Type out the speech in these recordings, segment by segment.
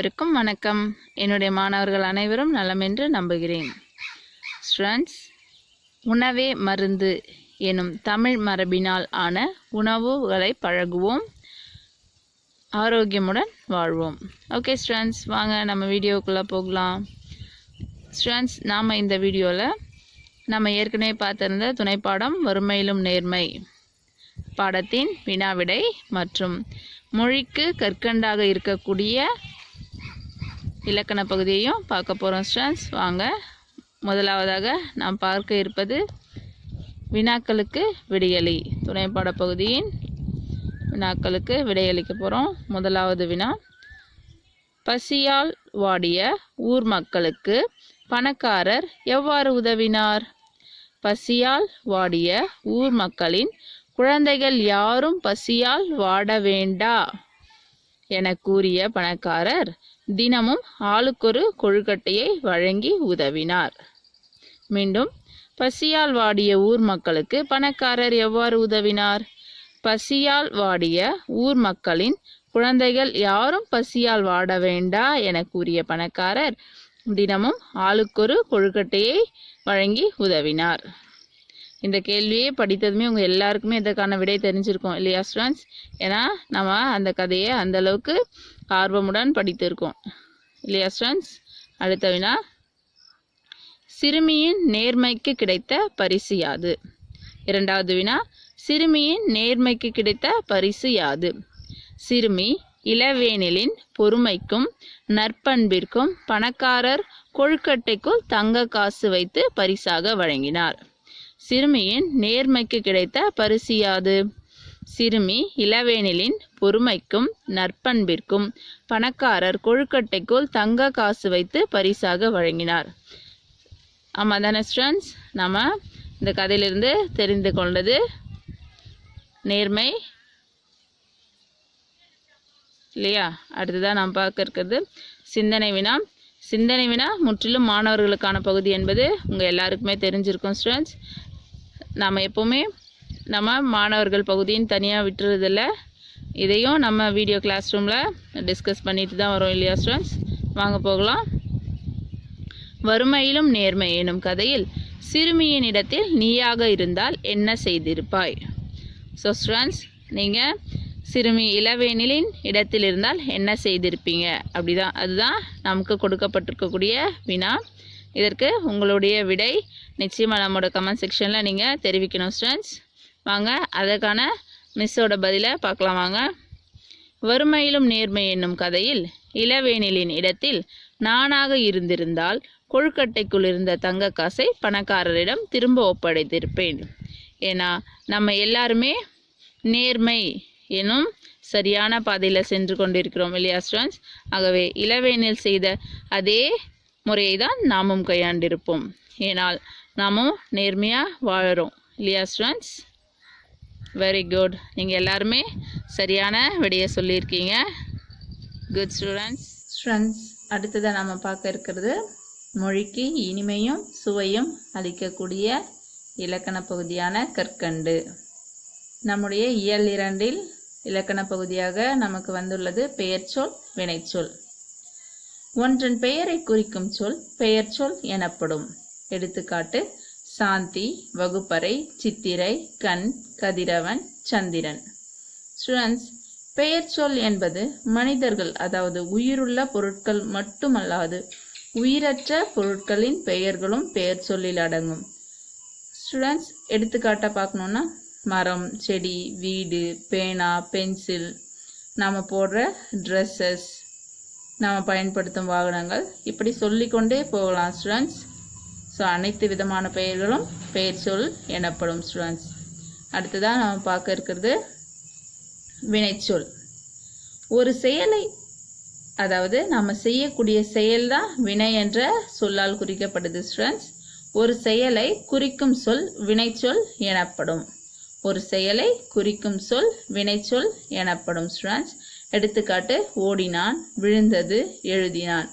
அனைவருக்கும் வணக்கம். என்னுடைய மாணவர்கள் அனைவரும் நலம் என்று நம்புகிறேன். ஸ்டூடெண்ட்ஸ், உணவே மருந்து எனும் தமிழ் மரபினால் ஆன உணவுகளை பழகுவோம், ஆரோக்கியமுடன் வாழ்வோம். ஓகே ஸ்டூடெண்ட்ஸ், வாங்க நம்ம வீடியோக்குள்ளே போகலாம். ஸ்டூடெண்ட்ஸ், நாம் இந்த வீடியோவில் நம்ம ஏற்கனவே பார்த்திருந்த துணைப்பாடம் வறுமையிலும் நேர்மை பாடத்தின் வினாவிடை மற்றும் மொழிக்கு கற்கண்டாக இருக்கக்கூடிய இலக்கண பகுதியையும் பார்க்க போகிறோம். ஸ்டூடெண்ட்ஸ், வாங்க. முதலாவதாக நாம் பார்க்க இருப்பது வினாக்களுக்கு விடையளி. துணைப்பாட பகுதியின் வினாக்களுக்கு விடையளிக்க போகிறோம். முதலாவது வினா: பசியால் வாடிய ஊர் மக்களுக்கு பணக்காரர் எவ்வாறு உதவினார்? பசியால் வாடிய ஊர் மக்களின் குழந்தைகள் யாரும் பசியால் வாட வேண்டா என கூறிய பணக்காரர் தினமும் ஆளுக்கொரு கொழுக்கட்டையை வழங்கி உதவினார். மீண்டும், பசியால் வாடிய ஊர் மக்களுக்கு பணக்காரர் எவ்வாறு உதவினார்? பசியால் வாடிய ஊர் மக்களின் குழந்தைகள் யாரும் பசியால் வாட வேண்டா என கூறிய பணக்காரர் தினமும் ஆளுக்கொரு கொழுக்கட்டையை வழங்கி உதவினார். இந்த கேள்வியை படித்ததுமே உங்கள் எல்லாருக்குமே இதற்கான விடை தெரிஞ்சிருக்கும் இல்லையா ஸ்டூடெண்ட்ஸ்? ஏன்னா நம்ம அந்த கதையை அந்த அளவுக்கு ஆர்வமுடன் படித்திருக்கோம் இல்லையா ஸ்டூடெண்ட்ஸ்? அடுத்த வினா: சிறுமியின் நேர்மைக்கு கிடைத்த பரிசு யாது? இரண்டாவது வினா: சிறுமியின் நேர்மைக்கு கிடைத்த பரிசு யாது? சிறுமி இளவேனிலின் பொறுமைக்கும் நற்பண்பிற்கும் பணக்காரர் கொழுக்கட்டைக்குள் தங்க காசு வைத்து பரிசாக வழங்கினார். சிறுமியின் நேர்மைக்கு கிடைத்த பரிசு யாது? சிறுமி இளவேனிலின் பொறுமைக்கும் நற்பண்பிற்கும் பணக்காரர் கொழுக்கட்டைக்குள் தங்க காசு வைத்து பரிசாக வழங்கினார். ஆமாம் தானே ஸ்டூடெண்ட்ஸ்? நம்ம இந்த கதையிலிருந்து தெரிந்து கொண்டது நேர்மை இல்லையா? அடுத்ததான் நாம் பார்க்க இருக்கிறது சிந்தனை வினா. சிந்தனை வினா முற்றிலும் மாணவர்களுக்கான பகுதி என்பது உங்கள் எல்லாருக்குமே தெரிஞ்சிருக்கும் ஸ்டூடெண்ட்ஸ். நாம் எப்போவுமே நம்ம மாணவர்கள் பகுதின்னு தனியாக விட்டுறதில்ல. இதையும் நம்ம வீடியோ கிளாஸ் ரூமில் டிஸ்கஸ் பண்ணிட்டு தான் வரோம் இல்லையா ஸ்டூடெண்ட்ஸ்? வாங்க போகலாம். வறுமையிலும் நேர்மை எனும் கதையில் சிறுமியின் இடத்தில் நீயாக இருந்தால் என்ன செய்திருப்பாய்? ஸோ ஸ்டூடெண்ட்ஸ், நீங்கள் சிறுமி இளவேனிலின் இடத்தில் இருந்தால் என்ன செய்திருப்பீங்க? அதுதான் நமக்கு கொடுக்கப்பட்டிருக்கக்கூடிய வினா. இதற்கு உங்களுடைய விடை நிச்சயமாக நம்மளோட கமெண்ட் செக்ஷனில் நீங்கள் தெரிவிக்கணும் ஸ்டூடெண்ட்ஸ். வாங்க, அதற்கான மிஸ்ஸோட பதிலை பார்க்கலாம் வாங்க. வறுமையிலும் நேர்மை என்னும் கதையில் இளவேனிலின் இடத்தில் நானாக இருந்திருந்தால் கொழுக்கட்டைக்குள் இருந்த தங்க காசை பணக்காரரிடம் திரும்ப ஒப்படைத்திருப்பேன். ஏன்னா நம்ம எல்லாருமே நேர்மை எனும் சரியான பாதையில் சென்று கொண்டிருக்கிறோம் இல்லையா ஸ்டூடெண்ட்ஸ்? ஆகவே இளவேனில் செய்த அதே முறையை தான் நாமும் கையாண்டிருப்போம். ஏனால் நாமும் நேர்மையாக வாழறோம் இல்லையா ஸ்டூடெண்ட்ஸ்? Very good. நீங்கள் எல்லாருமே சரியான விடையை சொல்லியிருக்கீங்க. Good students. ஸ்டூடெண்ட்ஸ், அடுத்ததாக நம்ம பார்க்க இருக்கிறது மொழிக்கு இனிமையும் சுவையும் அளிக்கக்கூடிய இலக்கண பகுதியான கற்கண்டு. நம்முடைய இயல் 2 இலக்கண பகுதியாக நமக்கு வந்துள்ளது பெயர்ச்சொல் வினைச்சொல். ஒன்றன் பெயரை குறிக்கும் சொல் பெயர்ச்சொல் எனப்படும். எடுத்துக்காட்டு: சாந்தி, வகுப்பறை, சித்திரை, கண், கதிரவன், சந்திரன். ஸ்டூடெண்ட்ஸ், பெயர்ச்சொல் என்பது மனிதர்கள், அதாவது உயிருள்ள பொருட்கள் மட்டுமல்லாது உயிரற்ற பொருட்களின் பெயர்களும் பெயர் சொல்லில் அடங்கும். ஸ்டூடெண்ட்ஸ், எடுத்துக்காட்டாக பார்க்கணுன்னா மரம், செடி, வீடு, பேனா, பென்சில், நாம் போடுற ட்ரெஸ்ஸஸ், நாம் பயன்படுத்தும் வாகனங்கள், இப்படி சொல்லிக்கொண்டே போகலாம் ஸ்டூடெண்ட்ஸ். ஸோ அனைத்து விதமான பெயர்களும் பெயர் சொல் எனப்படும் ஸ்டூடெண்ட்ஸ். அடுத்ததாக நாம் பார்க்க இருக்கிறது வினைச்சொல். ஒரு செயலை, அதாவது நம்ம செய்யக்கூடிய செயல்தான் வினை என்ற சொல்லால் குறிக்கப்படுது ஸ்டூடெண்ட்ஸ். ஒரு செயலை குறிக்கும் சொல் வினைச்சொல் எனப்படும். ஒரு செயலை குறிக்கும் சொல் வினைச்சொல் எனப்படும் ஸ்டூடெண்ட்ஸ். எடுத்துக்காட்டு: ஓடினான், விழுந்தது, எழுதினான்.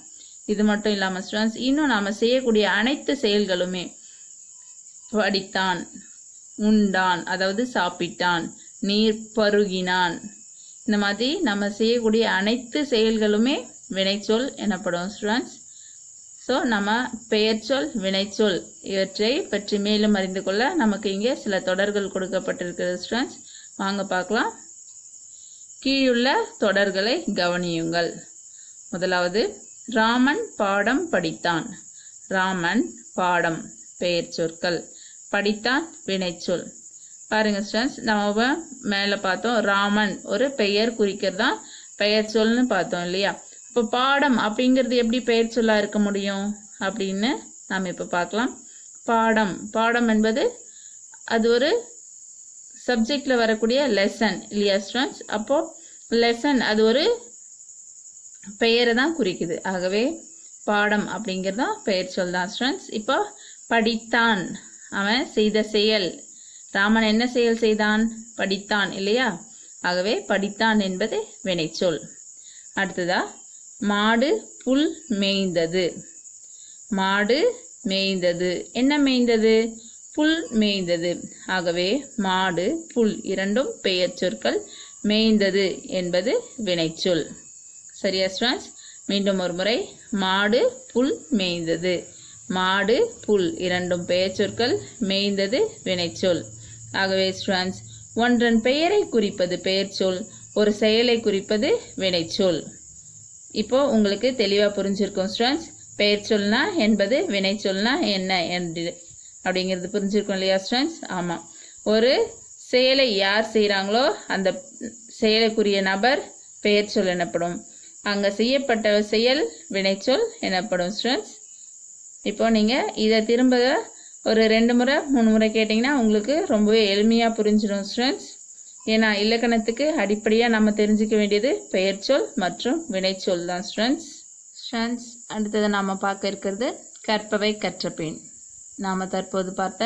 இது மட்டும் இல்லாமல் ஸ்டூடெண்ட்ஸ், இன்னும் நாம் செய்யக்கூடிய அனைத்து செயல்களுமே படித்தான், உண்டான், அதாவது சாப்பிட்டான், நீர் பருகினான், இந்த மாதிரி நம்ம செய்யக்கூடிய அனைத்து செயல்களுமே வினைச்சொல் எனப்படும் ஸ்டூடெண்ட்ஸ். ஸோ நம்ம பெயர்ச்சொல் வினைச்சொல் இவற்றை பற்றி மேலும் அறிந்து கொள்ள நமக்கு இங்கே சில தொடர்கள் கொடுக்கப்பட்டிருக்கிறது ஸ்டூடெண்ட்ஸ். வாங்க பார்க்கலாம். கீழுள்ள தொடர்களை கவனியுங்கள். முதலாவது, ராமன் பாடம் படித்தான். ராமன் பாடம் பெயர்ச்சொற்கள், படித்தான் வினைச்சொல். பாருங்க ஸ்டூடெண்ட்ஸ், நம்ம மேலே பார்த்தோம் ராமன் ஒரு பெயர் குறிக்கிறதான் பெயர்ச்சொல்னு பார்த்தோம் இல்லையா. இப்போ பாடம் அப்படிங்கிறது எப்படி பெயர் சொல்லா இருக்க முடியும் அப்படின்னு நாம் இப்போ பார்க்கலாம். பாடம் என்பது அது ஒரு சப்ஜெக்டில் வரக்கூடிய லெசன் இல்லையா ஸ்டூடெண்ட்ஸ். அப்போது லெசன் அது ஒரு பெயரை தான் குறிக்குது. ஆகவே பாடம் அப்படிங்கிறது தான் பெயர் சொல் தான் ஸ்டூடெண்ட்ஸ். இப்போ படித்தான், அவன் செய்த செயல். ராமன் என்ன செயல் செய்தான்? படித்தான் இல்லையா. ஆகவே படித்தான் என்பது வினைச்சொல். அடுத்ததா, மாடு புல் மேய்ந்தது. மாடு மேய்ந்தது, என்ன மேய்ந்தது? புல் மேய்ந்தது. ஆகவே மாடு புல் இரண்டும் பெயர் சொற்கள், மேய்ந்தது என்பது வினைச்சொல். சரியா ஸ்டூடெண்ட்ஸ்? மீண்டும் ஒரு முறை, மாடு புல் மேய்ந்தது. மாடு புல் இரண்டும் பெயர் சொற்கள், மேய்ந்தது வினைச்சொல். ஆகவே ஸ்டூடெண்ட்ஸ், ஒன்றன் பெயரை குறிப்பது பெயர் சொல், ஒரு செயலை குறிப்பது வினைச்சொல். இப்போ உங்களுக்கு தெளிவாக புரிஞ்சிருக்கும் ஸ்டூடெண்ட்ஸ். பெயர் சொல்னா என்பது வினைச்சொல்னா என்ன என்று அப்படிங்கிறது புரிஞ்சிருக்கும் இல்லையா ஸ்டூடெண்ட்ஸ். ஆமாம், ஒரு செயலை யார் செய்கிறாங்களோ அந்த செயலுக்குரிய நபர் பெயர் சொல் எனப்படும். அங்கே செய்யப்பட்ட செயல் வினைச்சொல் எனப்படும் ஸ்டூடெண்ட்ஸ். இப்போ நீங்கள் இதை திரும்ப ஒரு 2 முறை 3 முறை கேட்டிங்கன்னா உங்களுக்கு ரொம்பவே எளிமையாக புரிஞ்சிடும் ஸ்டூடெண்ட்ஸ். ஏன்னா இலக்கணத்துக்கு அடிப்படையாக நம்ம தெரிஞ்சுக்க வேண்டியது பெயர்ச்சொல் மற்றும் வினைச்சொல் தான் ஸ்டூடெண்ட்ஸ். அடுத்தது நாம் பார்க்க இருக்கிறது கற்பவை கற்றபின். நாம் தற்போது பார்த்த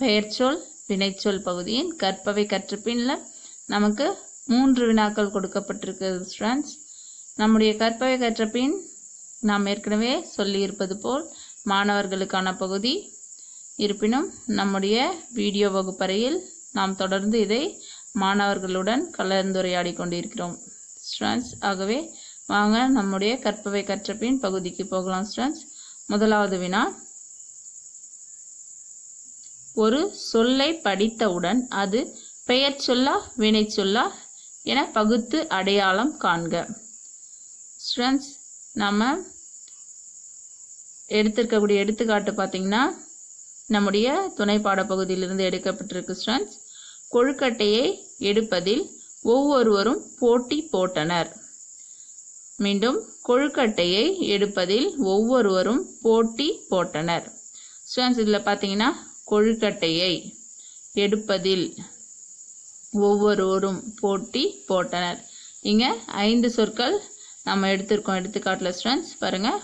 பெயர்ச்சொல் வினைச்சொல் பகுதியின் கற்பவை கற்றபின்ல நமக்கு 3 வினாக்கள் கொடுக்கப்பட்டிருக்கிறது ஸ்டூடெண்ட்ஸ். நம்முடைய கற்பவை கற்றபின் நாம் ஏற்கனவே சொல்லியிருப்பது போல் மாணவர்களுக்கான பகுதி. இருப்பினும் நம்முடைய வீடியோ வகுப்பறையில் நாம் தொடர்ந்து இதை மாணவர்களுடன் கலந்துரையாடி கொண்டிருக்கிறோம் ஸ்டூடெண்ட்ஸ். ஆகவே வாங்க நம்முடைய கற்பவை கற்றபின் பகுதிக்கு போகலாம் ஸ்டூடெண்ட்ஸ். முதலாவது வினா, ஒரு சொல்லை படித்தவுடன் அது பெயர் சொல்லா வினை சொல்லா என பகுத்து அடையாளம் காண்க. ஸ்டூடெண்ட்ஸ், நம்ம எடுத்திருக்கக்கூடிய எடுத்துக்காட்டு பார்த்தீங்கன்னா நம்முடைய துணை பாட பகுதியிலிருந்து எடுக்கப்பட்டிருக்கு ஸ்டூடெண்ட்ஸ். கொழுக்கட்டையை எடுப்பதில் ஒவ்வொருவரும் போட்டி போட்டனர். மீண்டும், கொழுக்கட்டையை எடுப்பதில் ஒவ்வொருவரும் போட்டி போட்டனர். ஸ்டூடெண்ட்ஸ், இதில் பார்த்தீங்கன்னா கொழுக்கட்டையை எடுப்பதில் ஒவ்வொருவரும் போட்டி போட்டனர். இங்கே 5 சொற்கள் நம்ம எடுத்திருக்கோம் எடுத்துக்காட்டில் ஸ்டூடெண்ட்ஸ். பாருங்கள்,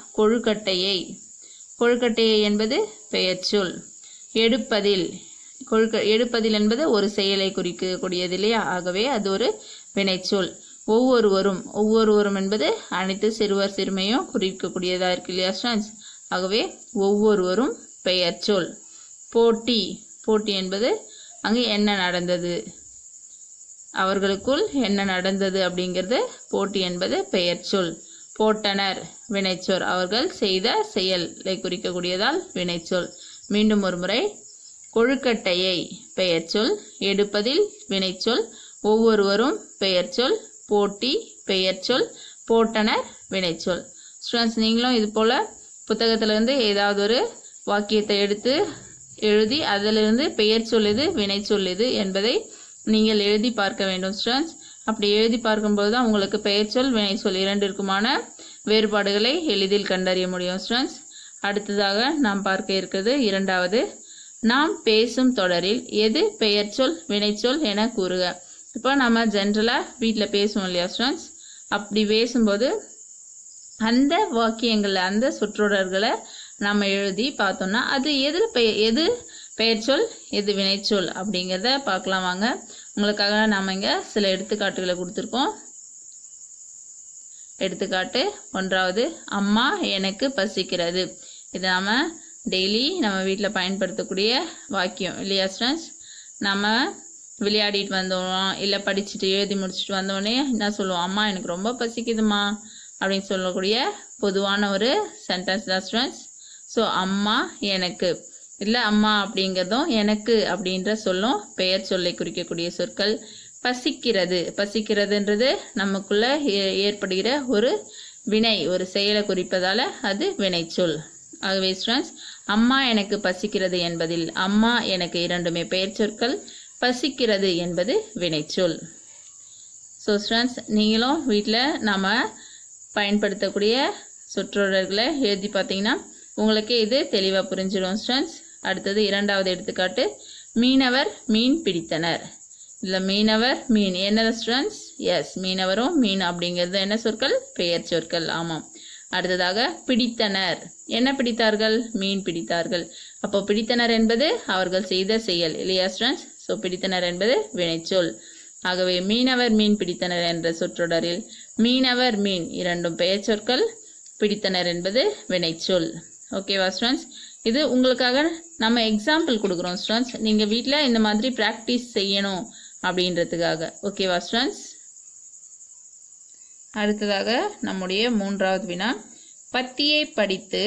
கொழுக்கட்டையை என்பது பெயர்ச்சொல். எடுப்பதில் என்பது ஒரு செயலை குறிக்கக்கூடியது இல்லையா. ஆகவே அது ஒரு வினைச்சொல். ஒவ்வொருவரும் என்பது அனைத்து சிறுவர் சிறுமையும் குறிக்கக்கூடியதாக இருக்கு இல்லையா ஸ்டூடெண்ட்ஸ். ஆகவே ஒவ்வொருவரும் பெயர்ச்சொல். போட்டி என்பது அங்கே என்ன நடந்தது, அவர்களுக்குள் என்ன நடந்தது அப்படிங்கிறது போட்டி என்பது பெயர்ச்சொல். போட்டனர் வினைச்சொல், அவர்கள் செய்த செயலை குறிக்கக்கூடியதால் வினைச்சொல். மீண்டும் ஒரு முறை, கொழுக்கட்டையை பெயர்ச்சொல், எடுப்பதில் வினைச்சொல், ஒவ்வொருவரும் பெயர்ச்சொல், போட்டி பெயர்ச்சொல், போட்டனர் வினைச்சொல். ஸ்டூடெண்ட்ஸ், நீங்களும் இது போல் புத்தகத்திலிருந்து ஏதாவது ஒரு வாக்கியத்தை எடுத்து எழுதி அதிலிருந்து பெயர்ச்சொல் எது வினைச்சொல் எது என்பதை நீங்கள் எழுதி பார்க்க வேண்டும் ஸ்டூடெண்ட்ஸ். அப்படி எழுதி பார்க்கும்போது தான் உங்களுக்கு பெயர்ச்சொல் வினைச்சொல் இரண்டிற்குமான வேறுபாடுகளை எளிதில் கண்டறிய முடியும் ஸ்டூடெண்ட்ஸ். அடுத்ததாக நாம் பார்க்க இருக்கிறது இரண்டாவது, நாம் பேசும் தொடரில் எது பெயர்ச்சொல் வினைச்சொல் என கூறுக. இப்போ நம்ம ஜென்ரலாக வீட்டில் பேசுவோம் இல்லையா ஸ்டூடெண்ட்ஸ். அப்படி பேசும்போது அந்த வாக்கியங்களை அந்த சொற்றொடர்களை நம்ம எழுதி பார்த்தோம்னா அது எது பெயர்ச்சொல் எது வினைச்சொல் அப்படிங்கிறத பார்க்கலாம் வாங்க. உங்களுக்காக நாம் இங்கே சில எடுத்துக்காட்டுகளை கொடுத்துருக்கோம். எடுத்துக்காட்டு ஒன்றாவது, அம்மா எனக்கு பசிக்கிறது. இது நாம் டெய்லி நம்ம வீட்டில் பயன்படுத்தக்கூடிய வாக்கியம் இல்லையா ஸ்டூடெண்ட்ஸ். நம்ம விளையாடிட்டு வந்தோம் இல்லை படிச்சுட்டு எழுதி முடிச்சுட்டு வந்தோடனே என்ன சொல்லுவோம், அம்மா எனக்கு ரொம்ப பசிக்குதுமா அப்படின்னு சொல்லக்கூடிய பொதுவான ஒரு சென்டென்ஸ் தான் ஸ்டூடெண்ட்ஸ். ஸோ அம்மா எனக்கு இல்லை அம்மா அப்படிங்கிறதும் எனக்கு அப்படின்ற சொல்லும் பெயர் சொல்லை குறிக்கக்கூடிய சொற்கள். பசிக்கிறது, பசிக்கிறதுன்றது நமக்குள்ள ஏற்படுகிற ஒரு வினை, ஒரு செயலை குறிப்பதால் அது வினைச்சொல். ஆகவே ஸ்டூடெண்ட்ஸ் அம்மா எனக்கு பசிக்கிறது என்பதில் அம்மா எனக்கு இரண்டுமே பெயர் சொற்கள், பசிக்கிறது என்பது வினைச்சொல். ஸோ ஸ்டூடெண்ட்ஸ் நீங்களும் வீட்டில் நாம் பயன்படுத்தக்கூடிய சொற்றொடர்களை எழுதி பார்த்தீங்கன்னா உங்களுக்கே இது தெளிவாக புரிஞ்சிடும் ஸ்டூடெண்ட்ஸ். அடுத்தது இரண்டாவது எடுத்துக்காட்டு, மீனவர் மீன் பிடித்தனர். இதில் மீனவர் மீன் என்னது ஸ்டூடெண்ட்ஸ்? எஸ், மீனவரும் மீன் அப்படிங்கிறது என்ன சொற்கள்? பெயர் சொற்கள். ஆமாம். அடுத்ததாக பிடித்தனர், என்ன பிடித்தார்கள்? மீன் பிடித்தார்கள். அப்போ பிடித்தனர் என்பது அவர்கள் செய்த செயல் இல்லையா ஸ்டூடெண்ட்ஸ்? ஸோ பிடித்தனர் என்பது வினைச்சொல். ஆகவே மீனவர் மீன் பிடித்தனர் என்ற சொற்றொடரில் மீனவர் மீன் இரண்டும் பெயர் சொற்கள், பிடித்தனர் என்பது வினைச்சொல். ஓகேவா ஸ்டூடெண்ட்ஸ்? இது உங்களுக்காக நம்ம எக்ஸாம்பிள் கொடுக்குறோம் ஸ்டூடெண்ட்ஸ். நீங்கள் வீட்டில் இந்த மாதிரி ப்ராக்டிஸ் செய்யணும் அப்படின்றதுக்காக. ஓகேவா ஸ்டூடெண்ட்ஸ்? அடுத்ததாக நம்முடைய மூன்றாவது வினா, பத்தியை படித்து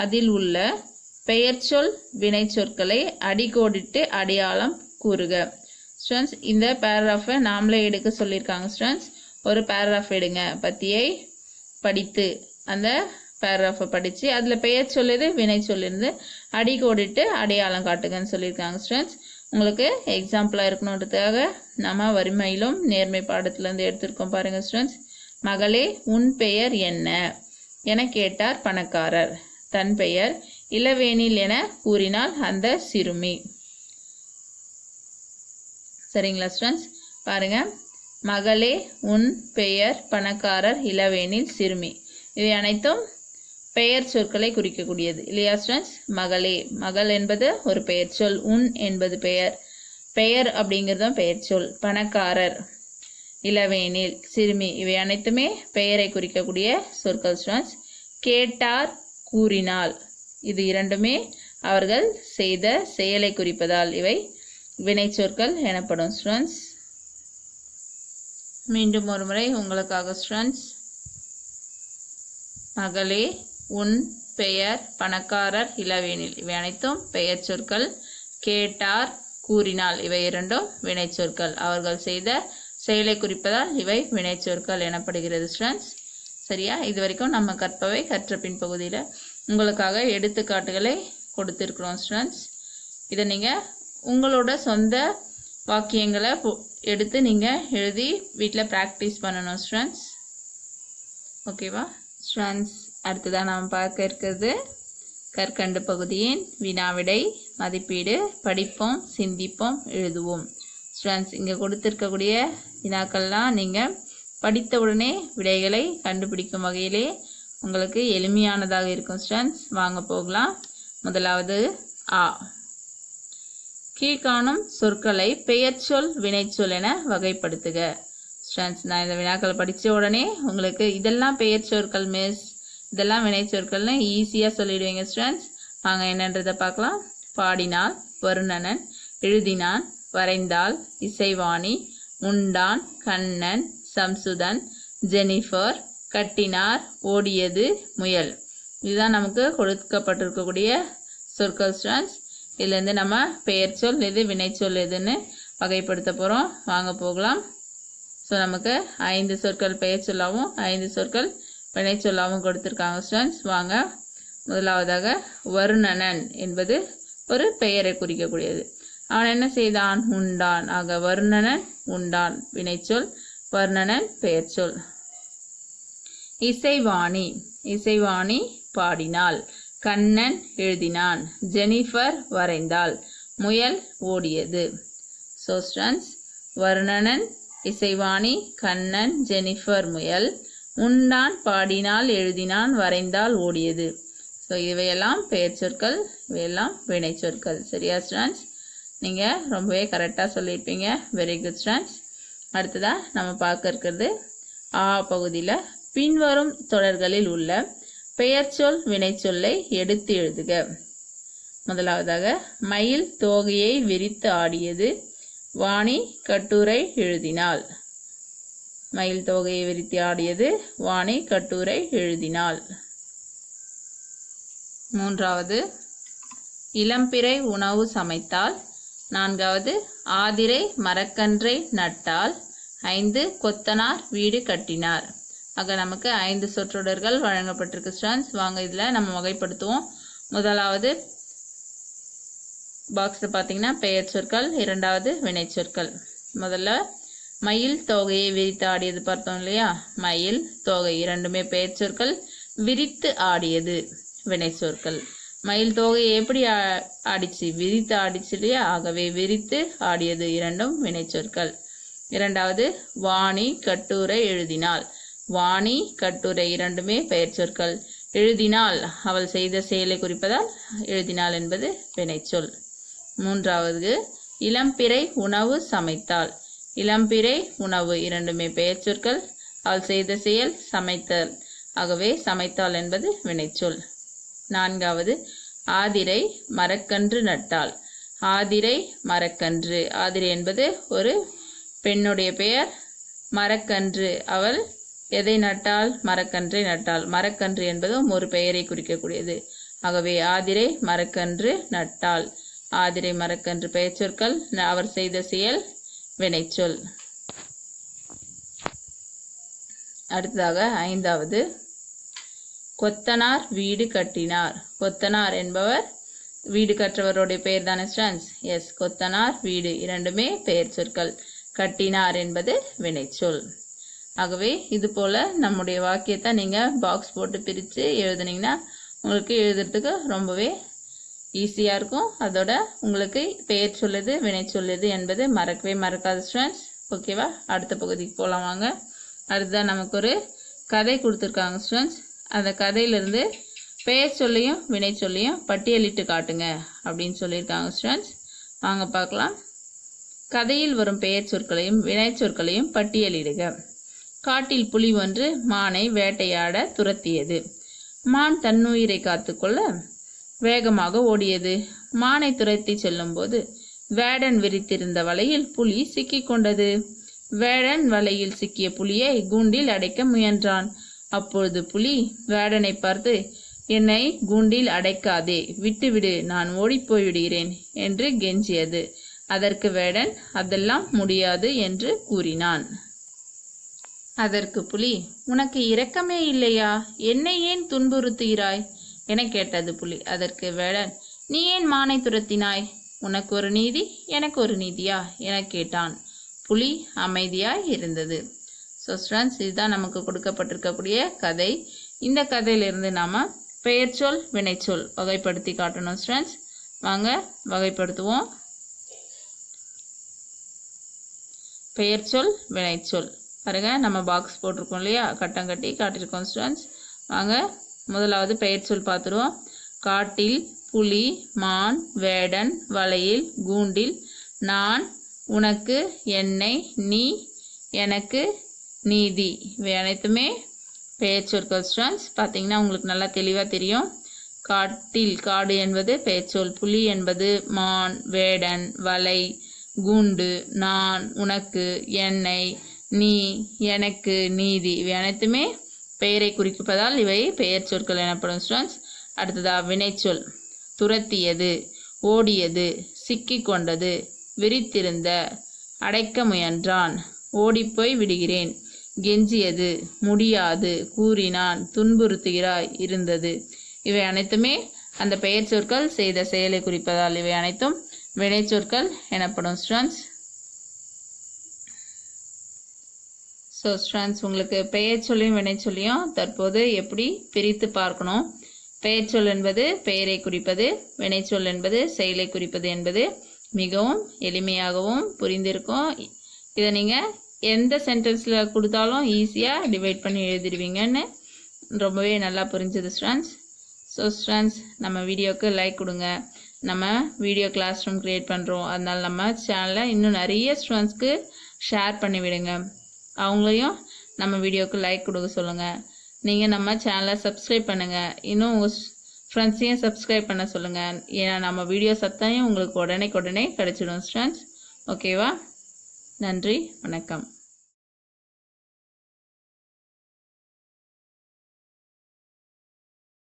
அதில் உள்ள பெயர்ச்சொல் வினைச்சொற்களை அடிக்கோடிட்டு அடையாளம் கூறுக. ஸ்டூடெண்ட்ஸ் இந்த பேராகிராஃபை நாமளே எடுக்க சொல்லியிருக்காங்க ஸ்டூடெண்ட்ஸ். ஒரு பேராகிராஃப் எடுங்க, பத்தியை படித்து அந்த பேராகிராஃபை படித்து அதில் பெயர் சொல்லுது வினை சொல்லிருந்து அடிக்கோடிட்டு அடையாளம் காட்டுங்கன்னு சொல்லியிருக்காங்க ஸ்டூடெண்ட்ஸ். உங்களுக்கு எக்ஸாம்பிளாக இருக்கணுன்றதுக்காக நம்ம வறுமையிலும் நேர்மை பாடத்துலேருந்து எடுத்திருக்கோம் பாருங்கள் ஸ்டூடெண்ட்ஸ். மகளே உன் பெயர் என்ன என கேட்டார் பணக்காரர். தன் பெயர் இளவேனில் என கூறினாள் அந்த சிறுமி. சரிங்களா ஸ்டூடெண்ட்ஸ்? பாருங்க, மகளே உன் பெயர் பணக்காரர் இளவேனில் சிறுமி, இவை அனைத்தும் பெயர் சொற்களை குறிக்கக்கூடியது இல்லையா ஸ்டூடெண்ட்ஸ்? மகளே, மகள் என்பது ஒரு பெயர் சொல், உன் என்பது பெயர், பெயர் அப்படிங்கிறதும் பெயர் சொல், பணக்காரர், இளவேனில், சிறுமி, இவை அனைத்துமே பெயரை குறிக்கக்கூடிய சொற்கள் ஸ்டூடெண்ட்ஸ். கேட்டார், கூறினாள், இது இரண்டுமே அவர்கள் செய்த செயலை குறிப்பதால் இவை வினை சொற்கள் எனப்படும் ஸ்டூடெண்ட்ஸ். மீண்டும் ஒரு முறை உங்களுக்காக ஸ்டூடெண்ட்ஸ். மகளே உன் பெயர் பணக்காரர் இளவேனில், இவை அனைத்தும் பெயர் சொற்கள். கேட்டார், கூறினாள், இவை இரண்டும் வினை சொற்கள், அவர்கள் செய்த செயலை குறிப்பதால் இவை வினை சொற்கள் எனப்படுகிறது ஸ்டூடெண்ட்ஸ். சரியா? இது வரைக்கும் நம்ம கற்பவை கற்ற பின் பகுதியில் உங்களுக்காக எடுத்துக்காட்டுகளை கொடுத்துருக்குறோம் ஸ்டூடெண்ட்ஸ். இதை நீங்கள் உங்களோட சொந்த வாக்கியங்களை எடுத்து நீங்கள் எழுதி வீட்டில் ப்ராக்டிஸ் பண்ணணும் ஸ்டூடெண்ட்ஸ். ஓகேவா ஸ்டூடெண்ட்ஸ்? அடுத்ததாக நாம் பார்க்க இருக்கிறது கற்கண்டு பகுதியின் வினாவிடை மதிப்பீடு. படிப்போம், சிந்திப்போம், எழுதுவோம். ஸ்டூடெண்ட்ஸ் இங்கே கொடுத்துருக்கக்கூடிய வினாக்கள்லாம் நீங்கள் படித்த உடனே விடைகளை கண்டுபிடிக்கும் வகையிலே உங்களுக்கு எளிமையானதாக இருக்கும் ஸ்டூடெண்ட்ஸ். வாங்க போகலாம். முதலாவது ஆ. கீழ்காணும் சொற்களை பெயர்ச்சொல் வினைச்சொல் என வகைப்படுத்துக. ஸ்டூடெண்ட்ஸ் நான் இந்த வினாக்களை படித்த உடனே உங்களுக்கு இதெல்லாம் பெயர் சொற்கள் மிஸ், இதெல்லாம் வினை சொற்கள்னு ஈஸியாக சொல்லிடுவீங்க ஸ்டூடெண்ட்ஸ். வாங்க என்னன்றதை பார்க்கலாம். பாடினாள், வருணனன், எழுதினான், வரைந்தாள், இசைவாணி, உண்டான், கண்ணன், சம்சுதன், ஜெனிஃபர், கட்டினார், ஓடியது, முயல். இதுதான் நமக்கு கொடுக்கப்பட்டிருக்கக்கூடிய சொற்கள் ஸ்டூடெண்ட்ஸ். இதுலேருந்து நம்ம பெயர் சொல் எது வினைச்சொல் எதுன்னு வகைப்படுத்த போகிறோம். வாங்க போகலாம். ஸோ நமக்கு 5 சொற்கள் பெயர் சொல்லாகவும் 5 சொற்கள் வினை சொல்லாகவும் கொடுத்துருக்காங்க ஸ்டூடெண்ட்ஸ். வாங்க. முதலாவதாக வருணனன் என்பது ஒரு பெயரை குறிக்கக்கூடியது. அவன் என்ன செய்தான்? உண்டான். ஆக வருணனன் உண்டான் வினைச்சொல், வருணனன் பெயர் சொல். இசைவாணி, இசைவாணி பாடினாள், கண்ணன் எழுதினான், ஜெனிஃபர் வரைந்தாள், முயல் ஓடியது. So students Varunan, Isaivani, Kannan, Jennifer, முயல், உண்டான், பாடினாள், எழுதினான், வரைந்தாள், ஓடியது. ஸோ இவையெல்லாம் பெயர் சொற்கள், இவையெல்லாம் வினை சொற்கள். சரியா ஸ்டூடெண்ட்ஸ்? நீங்கள் ரொம்பவே கரெக்டாக சொல்லியிருப்பீங்க. Very good students. அடுத்ததாக நம்ம பார்க்க இருக்கிறது ஆ பகுதியில் பின்வரும் தொடர்களில் உள்ள பெயர்ச்சொல் வினைச்சொல்லை எடுத்து எழுதுக. முதலாவதாக மயில் தோகையை விரித்து ஆடியது, வாணி கட்டுரை எழுதினாள். மயில் தோகையை விரித்து ஆடியது. வாணி கட்டுரை எழுதினாள். மூன்றாவது இளம்பிறை உணவு சமைத்தாள். நான்காவது ஆதிரை மரக்கன்றை நட்டாள். 5 கொத்தனார் வீடு கட்டினார். ஆக நமக்கு 5 சொற்றொடர்கள் வழங்கப்பட்டிருக்கு ஸ்டூடெண்ட்ஸ். வாங்க இதில் நம்ம வகைப்படுத்துவோம். முதலாவது பாக்ஸில் பார்த்தீங்கன்னா பெயர் சொற்கள், இரண்டாவது வினை சொற்கள். முதல்ல மயில் தோகையை விரித்து ஆடியது பார்த்தோம் இல்லையா? மயில் தோகை இரண்டுமே பெயர் சொற்கள். விரித்து ஆடியது வினை சொற்கள். மயில் தோகையை எப்படி ஆடிச்சு? விரித்து ஆடிச்சு இல்லையா? ஆகவே விரித்து ஆடியது இரண்டும் வினை சொற்கள். இரண்டாவது வாணி கட்டுரை எழுதினாள். வாணி கட்டுரை இரண்டுமே பெயர் சொற்கள். எழுதினாள் அவள் செய்த செயலை குறிப்பதால் எழுதினாள் என்பது வினைச்சொல். மூன்றாவது இளம்பிறை உணவு சமைத்தாள். இளம்பிறை உணவு இரண்டுமே பெயர் சொற்கள். அவள் செய்த செயல் சமைத்தல், ஆகவே சமைத்தாள் என்பது வினைச்சொல். நான்காவது ஆதிரை மரக்கன்று நட்டாள். ஆதிரை மரக்கன்று. ஆதிரை என்பது ஒரு பெண்ணுடைய பெயர். மரக்கன்று அவள் எதை நட்டாள்? மரக்கன்றை நட்டாள். மரக்கன்று என்பதும் ஒரு பெயரை குறிக்கக்கூடியது. ஆகவே ஆதிரை மரக்கன்று நட்டாள். ஆதிரை மரக்கன்று பெயர் சொற்கள். அவர் செய்த செயல் வினைச்சொல். அடுத்ததாக ஐந்தாவது கொத்தனார் வீடு கட்டினார். கொத்தனார் என்பவர் வீடு கற்றவருடைய பெயர் தானே ஸ்டூடெண்ட்ஸ்? எஸ், கொத்தனார் வீடு இரண்டுமே பெயர் சொற்கள். கட்டினார் என்பது வினைச்சொல். ஆகவே இது போல நம்முடைய வாக்கியத்தை நீங்கள் பாக்ஸ் போட்டு பிரித்து எழுதுனீங்கன்னா உங்களுக்கு எழுதுறதுக்கு ரொம்பவே ஈஸியாக இருக்கும். அதோட உங்களுக்கு பெயர் சொல்லுது வினை சொல்லுது என்பது மறக்கவே மறக்காது ஸ்டூடெண்ட்ஸ். ஓகேவா? அடுத்த பகுதிக்கு போகலாம் வாங்க. அடுத்ததான் நமக்கு ஒரு கதை கொடுத்துருக்காங்க ஸ்டூடெண்ட்ஸ். அந்த கதையிலிருந்து பெயர் சொல்லையும் வினை சொல்லையும் பட்டியலிட்டு காட்டுங்க அப்படின்னு சொல்லியிருக்காங்க ஸ்டூடெண்ட்ஸ். வாங்க பார்க்கலாம். கதையில் வரும் பெயர் சொற்களையும் வினை சொற்களையும் பட்டியலிடுக. காட்டில் புலி ஒன்று மானை வேட்டையாட துரத்தியது. மான் தன்னுயிரை காத்துக்கொள்ள வேகமாக ஓடியது. மானை துரத்தி செல்லும் போது வேடன் விரித்திருந்த வலையில் புலி சிக்கிக் கொண்டது. வேடன் வலையில் சிக்கிய புலியை கூண்டில் அடைக்க முயன்றான். அப்பொழுது புலி வேடனை பார்த்து, என்னை கூண்டில் அடைக்காதே, விட்டுவிடு, நான் ஓடிப்போய் விடுகிறேன் என்று கெஞ்சியது. அதற்கு வேடன் அதெல்லாம் முடியாது என்று கூறினான். அதற்கு புலி, உனக்கு இரக்கமே இல்லையா? என்னை ஏன் துன்புறுத்துகிறாய் என கேட்டது புலி. அதற்கு வேடன், நீ ஏன் மானை துரத்தினாய்? உனக்கு ஒரு நீதி எனக்கு ஒரு நீதியா என கேட்டான். புலி அமைதியாய் இருந்தது. ஸோ ஸ்டூடெண்ட்ஸ், இதுதான் நமக்கு கொடுக்கப்பட்டிருக்கக்கூடிய கதை. இந்த கதையிலிருந்து நாம பெயர் சொல் வினைச்சொல் வகைப்படுத்தி காட்டணும் ஸ்டூடெண்ட்ஸ். வாங்க வகைப்படுத்துவோம். பெயர் சொல் வினைச்சொல் பாருங்க, நம்ம பாக்ஸ் போட்டிருக்கோம் இல்லையா? கட்டம் கட்டி காட்டியிருக்கோம் ஸ்டூடெண்ட்ஸ். வாங்க முதலாவது பெயர் சொல் பார்த்துருவோம். காட்டில் புலி, மான், வேடன், வலையில், கூண்டில், நான், உனக்கு, என்னை, நீ, எனக்கு, நீதி, இவை அனைத்துமே பெயர் சொற்கள் ஸ்டூடெண்ட்ஸ். பார்த்தீங்கன்னா உங்களுக்கு நல்லா தெளிவாக தெரியும். காட்டில், காடு என்பது பெயர் சொல். புலி என்பது மான், வேடன், வலை, கூண்டு, நான், உனக்கு, என்னை, நீ, எனக்கு, நீதி, இவை அனைத்துமே பெயரை குறிப்பதால் இவை பெயர் சொற்கள் எனப்படும் ஸ்டூடெண்ட்ஸ். அடுத்ததா வினைச்சொல். துரத்தியது, ஓடியது, சிக்கிக் கொண்டது, விரித்திருந்த, அடைக்க முயன்றான், ஓடிப்போய் விடுகிறேன், கெஞ்சியது, முடியாது, கூறினான், துன்புறுத்துகிறாய், இருந்தது, இவை அனைத்துமே அந்த பெயர் சொற்கள் செய்த செயலை குறிப்பதால் இவை அனைத்தும் வினைச்சொற்கள் எனப்படும் ஸ்டூடெண்ட்ஸ். ஸோ ஸ்டூடெண்ட்ஸ், உங்களுக்கு பெயர் சொல்லியும் வினை சொல்லியும் தற்போது எப்படி பிரித்து பார்க்கணும். பெயர் சொல் என்பது பெயரை குறிப்பது, வினைச்சொல் என்பது செயலை குறிப்பது என்பது மிகவும் எளிமையாகவும் புரிந்திருக்கும். இதை நீங்கள் எந்த சென்டென்ஸில் கொடுத்தாலும் ஈஸியாக டிவைட் பண்ணி எழுதிடுவீங்கன்னு ரொம்பவே நல்லா புரிஞ்சது ஸ்டூடெண்ட்ஸ். ஸோ ஸ்டூடெண்ட்ஸ், நம்ம வீடியோவுக்கு லைக் கொடுங்க. நம்ம வீடியோ கிளாஸ் ரூம் க்ரியேட் பண்ணுறோம். அதனால் நம்ம சேனலை இன்னும் நிறைய ஸ்டூடெண்ட்ஸ்க்கு ஷேர் பண்ணி விடுங்க. அவங்களையும் நம்ம வீடியோவுக்கு லைக் கொடுக்க சொல்லுங்கள். நீங்கள் நம்ம சேனலை சப்ஸ்கிரைப் பண்ணுங்கள். இன்னும் உங்கள் ஃப்ரெண்ட்ஸையும் சப்ஸ்கிரைப் பண்ண சொல்லுங்கள். ஏன்னா நம்ம வீடியோ சத்தையும் உங்களுக்கு உடனே கிடச்சிடும் ஸ்டூடெண்ட்ஸ். ஓகேவா? நன்றி, வணக்கம்.